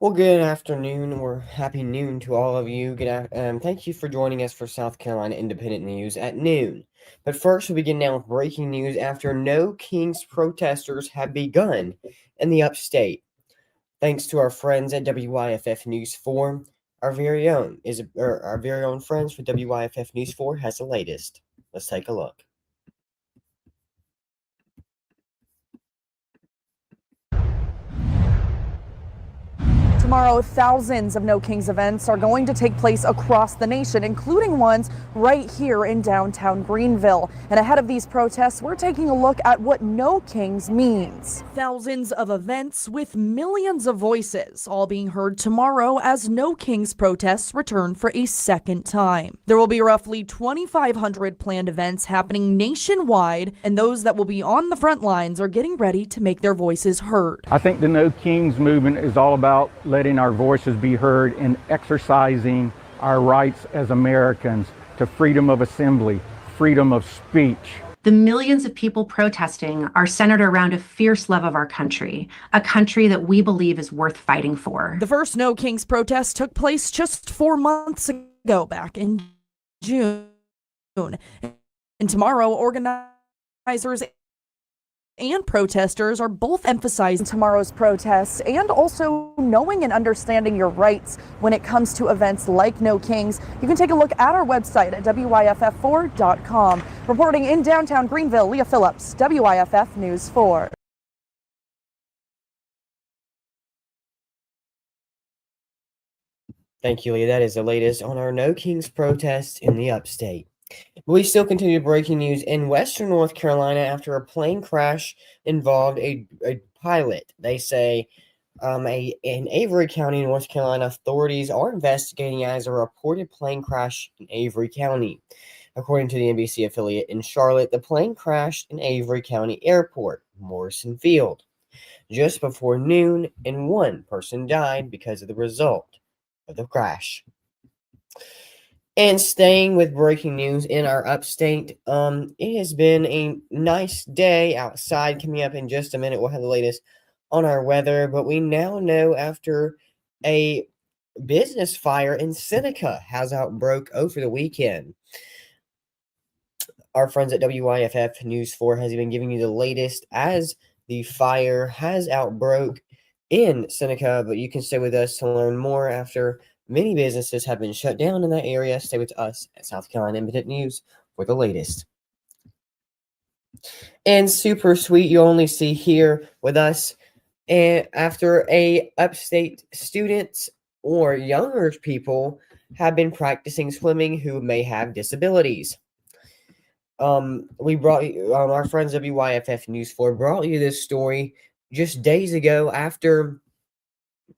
Well, good afternoon or happy noon to all of you. Thank you for joining us for South Carolina Independent News at noon. But first, we begin now with breaking news after No Kings protesters have begun in the upstate. Thanks to our friends at WYFF News 4, our very own friends for WYFF News 4 has the latest. Let's take a look. Tomorrow, thousands of No Kings events are going to take place across the nation, including ones right here in downtown Greenville. And ahead of these protests, we're taking a look at what No Kings means. Thousands of events with millions of voices, all being heard tomorrow as No Kings protests return for a second time. There will be roughly 2,500 planned events happening nationwide, and those that will be on the front lines are getting ready to make their voices heard. I think the No Kings movement is all about letting our voices be heard and exercising our rights as Americans to freedom of assembly, freedom of speech. The millions of people protesting are centered around a fierce love of our country, a country that we believe is worth fighting for. The first No Kings protest took place just 4 months ago, back in June. And tomorrow, organizers and protesters are both emphasizing tomorrow's protests and also knowing and understanding your rights when it comes to events like No Kings. You can take a look at our website at WYFF4.com. Reporting in downtown Greenville, Leah Phillips, WYFF News 4. Thank you, Leah. That is the latest on our No Kings protests in the upstate. We still continue breaking news in Western North Carolina after a plane crash involved a pilot. They say in Avery County, North Carolina, authorities are investigating as a reported plane crash in Avery County. According to the NBC affiliate in Charlotte, the plane crashed in Avery County Airport, Morrison Field, just before noon, and one person died because of the result of the crash. And staying with breaking news in our upstate, it has been a nice day outside. Coming up in just a minute, we'll have the latest on our weather. But we now know after a business fire in Seneca has outbroke over the weekend. Our friends at WYFF News 4 has been giving you the latest as the fire has outbroke in Seneca. But you can stay with us to learn more after many businesses have been shut down in that area. Stay with us at South Carolina Independent News for the latest. And super sweet, you only see here with us after a upstate students or younger people have been practicing swimming who may have disabilities. We brought you, our friends WYFF News 4 brought you this story just days ago after.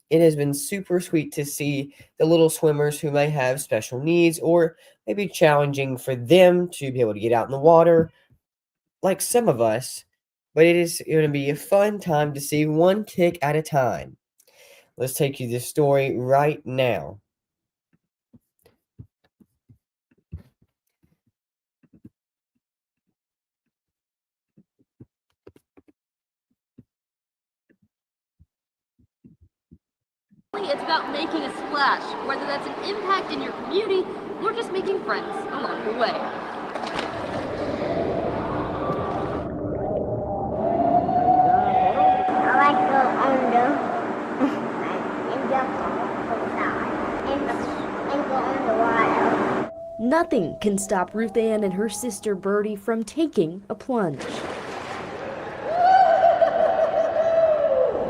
It has been super sweet to see the little swimmers who may have special needs or maybe challenging for them to be able to get out in the water like some of us, but it is going to be a fun time to see one tick at a time. Let's take you this story right now. It's about making a splash, whether that's an impact in your community or just making friends along the way. I like to go under and jump off the side and go on the water. Nothing can stop Ruth Ann and her sister Birdie from taking a plunge.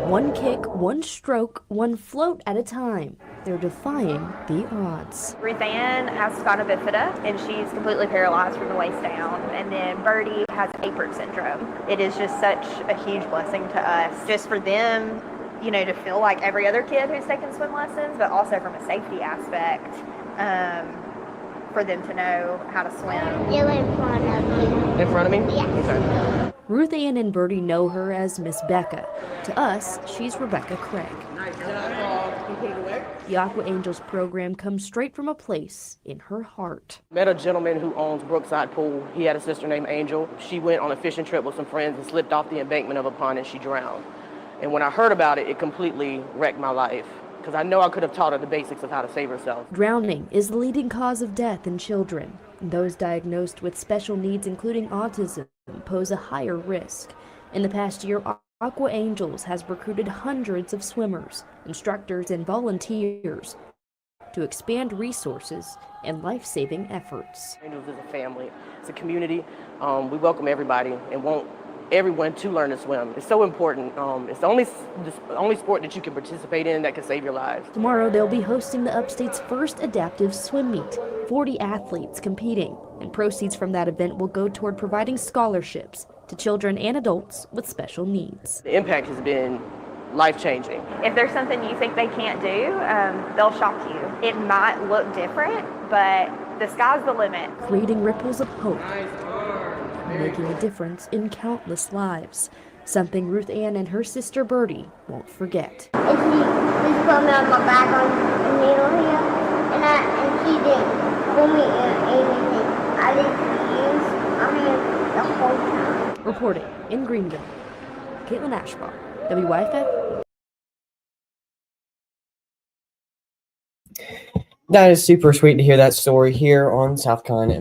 One kick, one stroke, one float at a time. They're defying the odds. Ruth Ann has spina bifida, and she's completely paralyzed from the waist down. And then Birdie has Apert syndrome. It is just such a huge blessing to us, just for them, you know, to feel like every other kid who's taking swim lessons, but also from a safety aspect, for them to know how to swim. You're in front of me. In front of me? Yeah. Okay. Ruth Ann and Birdie know her as Miss Becca. To us, she's Rebecca Craig. The Aqua Angels program comes straight from a place in her heart. Met a gentleman who owns Brookside Pool. He had a sister named Angel. She went on a fishing trip with some friends and slipped off the embankment of a pond and she drowned. And when I heard about it, it completely wrecked my life. because I know I could have taught her the basics of how to save herself. Drowning is the leading cause of death in children. Those diagnosed with special needs, including autism, pose a higher risk. In the past year, Aqua Angels has recruited hundreds of swimmers, instructors, and volunteers to expand resources and life-saving efforts. Angels is a family, it's a community. We welcome everybody and want everyone to learn to swim. It's so important. It's the only sport that you can participate in that can save your lives. Tomorrow, they'll be hosting the Upstate's first adaptive swim meet. 40 athletes competing, and proceeds from that event will go toward providing scholarships to children and adults with special needs. The impact has been life-changing. If there's something you think they can't do, they'll shock you. It might look different, but the sky's the limit. Creating ripples of hope, making a difference in countless lives. Something Ruth Ann and her sister Birdie won't forget. And she just put me on my back on the needle here, and she didn't pull me in anything. I didn't use my hand the whole time. Reporting in Greenville, Caitlin Ashbaugh, WYFF. That is super sweet to hear that story here on South Carolina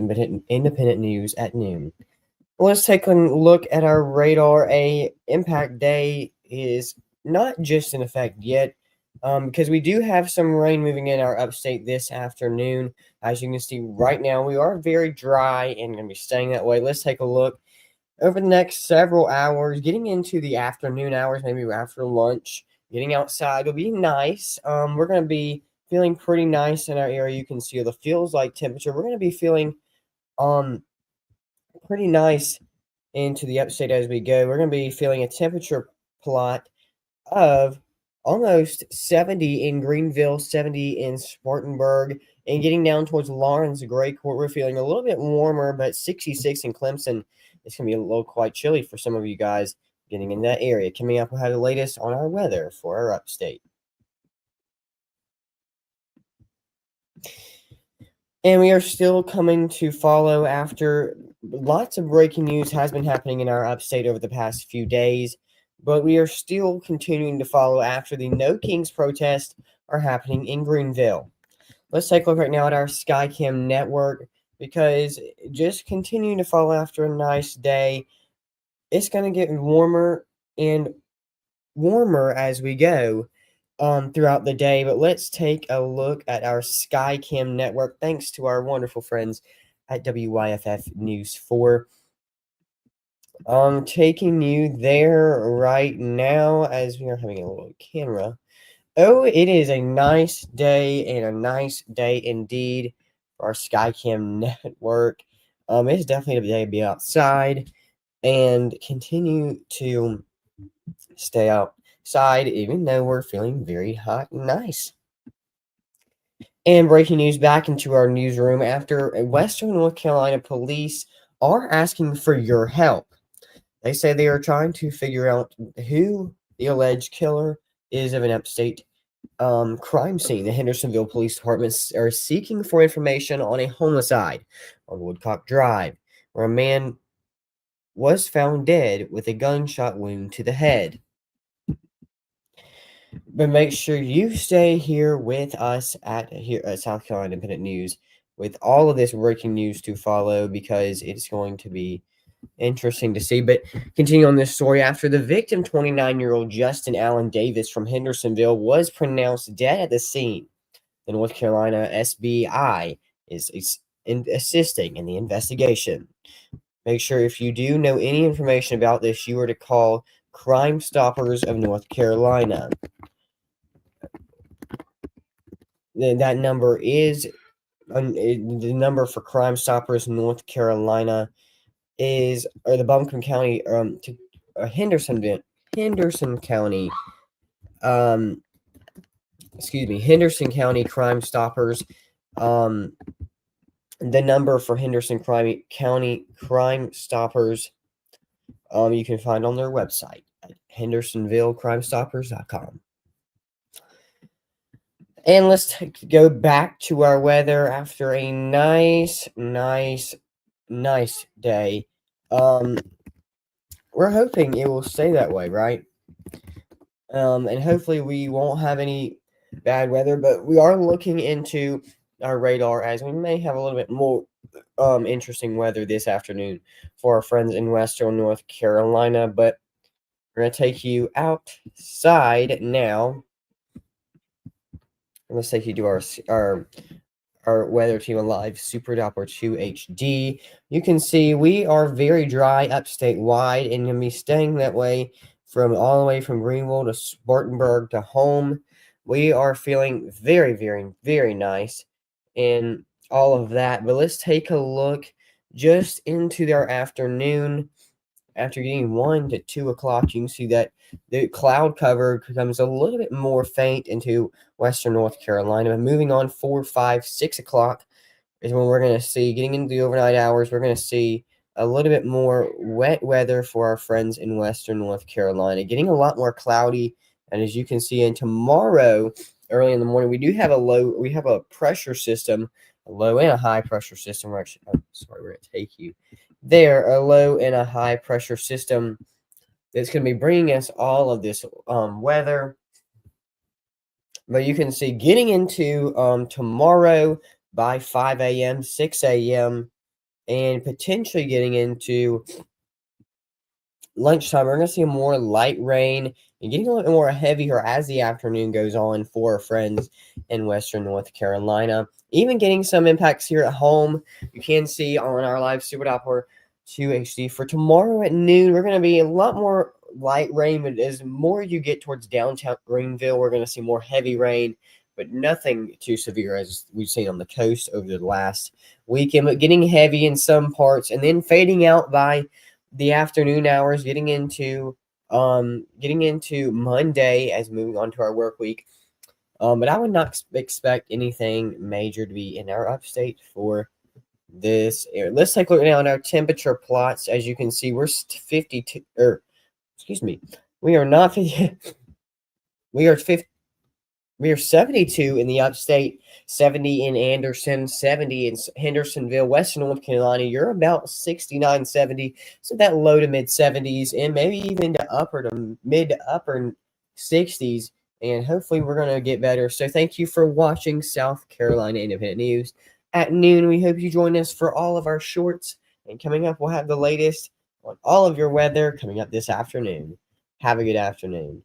Independent News at noon. Let's take a look at our radar. Impact Day is not just in effect yet, because we do have some rain moving in our upstate this afternoon. As you can see right now, we are very dry and going to be staying that way. Let's take a look over the next several hours, getting into the afternoon hours, maybe after lunch, getting outside will be nice. We're going to be feeling pretty nice in our area. You can see the feels like temperature. We're going to be feeling pretty nice into the upstate as we go. We're going to be feeling a temperature plot of almost 70 in Greenville, 70 in Spartanburg, and getting down towards Lawrence, Gray Court. We're feeling a little bit warmer, but 66 in Clemson. It's going to be a little quite chilly for some of you guys getting in that area. Coming up, we'll have the latest on our weather for our upstate. And we are still coming to follow after lots of breaking news has been happening in our upstate over the past few days, but we are still continuing to follow after the No Kings protests are happening in Greenville. Let's take a look right now at our Skycam network, because just continuing to follow after a nice day, it's going to get warmer and warmer as we go throughout the day. But let's take a look at our Skycam network, thanks to our wonderful friends at WYFF News 4. Taking you there right now as we are having a little camera. Oh, it is a nice day, and a nice day indeed for our Skycam network. It's definitely a day to be outside and continue to stay outside, even though we're feeling very hot and nice. And breaking news back into our newsroom after Western North Carolina police are asking for your help. They say they are trying to figure out who the alleged killer is of an upstate crime scene. The Hendersonville Police Department are seeking for information on a homicide on Woodcock Drive, where a man was found dead with a gunshot wound to the head. But make sure you stay here with us at South Carolina Independent News with all of this breaking news to follow, because it's going to be interesting to see. But continue on this story. After the victim, 29-year-old Justin Allen Davis from Hendersonville, was pronounced dead at the scene, the North Carolina SBI is assisting in the investigation. Make sure if you do know any information about this, you are to call Crime Stoppers of North Carolina. That number is the number for Crime Stoppers North Carolina is, or the Buncombe County Henderson County Henderson County Crime Stoppers. The number for Henderson County Crime Stoppers you can find on their website at hendersonvillecrimestoppers.com. And let's go back to our weather after a nice day. We're hoping it will stay that way, right? And hopefully we won't have any bad weather, but we are looking into our radar as we may have a little bit more interesting weather this afternoon for our friends in Western North Carolina. But we're gonna take you outside now. Let's take you to our weather team alive Super Doppler 2 HD. You can see we are very dry upstate wide and gonna be staying that way from all the way from Greenville to Spartanburg to home. We are feeling very, very, very nice in all of that. But let's take a look just into our afternoon. After getting 1 to 2 o'clock, you can see that the cloud cover becomes a little bit more faint into Western North Carolina. But moving on, 4, 5, 6 o'clock is when we're going to see, getting into the overnight hours, we're going to see a little bit more wet weather for our friends in Western North Carolina, getting a lot more cloudy. And as you can see, in tomorrow, early in the morning, we do have a pressure system, a low and a high pressure system. We're going to take you there, a low and a high pressure system that's going to be bringing us all of this weather. But you can see getting into tomorrow by 5 a.m., 6 a.m., and potentially getting into lunchtime, we're going to see more light rain and getting a little more heavier as the afternoon goes on for our friends in Western North Carolina. Even getting some impacts here at home. You can see on our live Super Doppler 2 HD for tomorrow at noon. We're going to be a lot more light rain, but as more you get towards downtown Greenville, we're going to see more heavy rain, but nothing too severe as we've seen on the coast over the last weekend, but getting heavy in some parts and then fading out by the afternoon hours, getting into Monday as moving on to our work week. But I would not expect anything major to be in our upstate for this area. Let's take a look now at our temperature plots. As you can see, we're 52, or excuse me, we are not 50, we are 72 in the upstate, 70 in Anderson, 70 in Hendersonville, Western North Carolina. You're about 69, 70, so that low to mid 70s, and maybe even to mid to upper 60s. And hopefully we're going to get better. So thank you for watching South Carolina Independent News. At noon, we hope you join us for all of our shorts. And coming up, we'll have the latest on all of your weather coming up this afternoon. Have a good afternoon.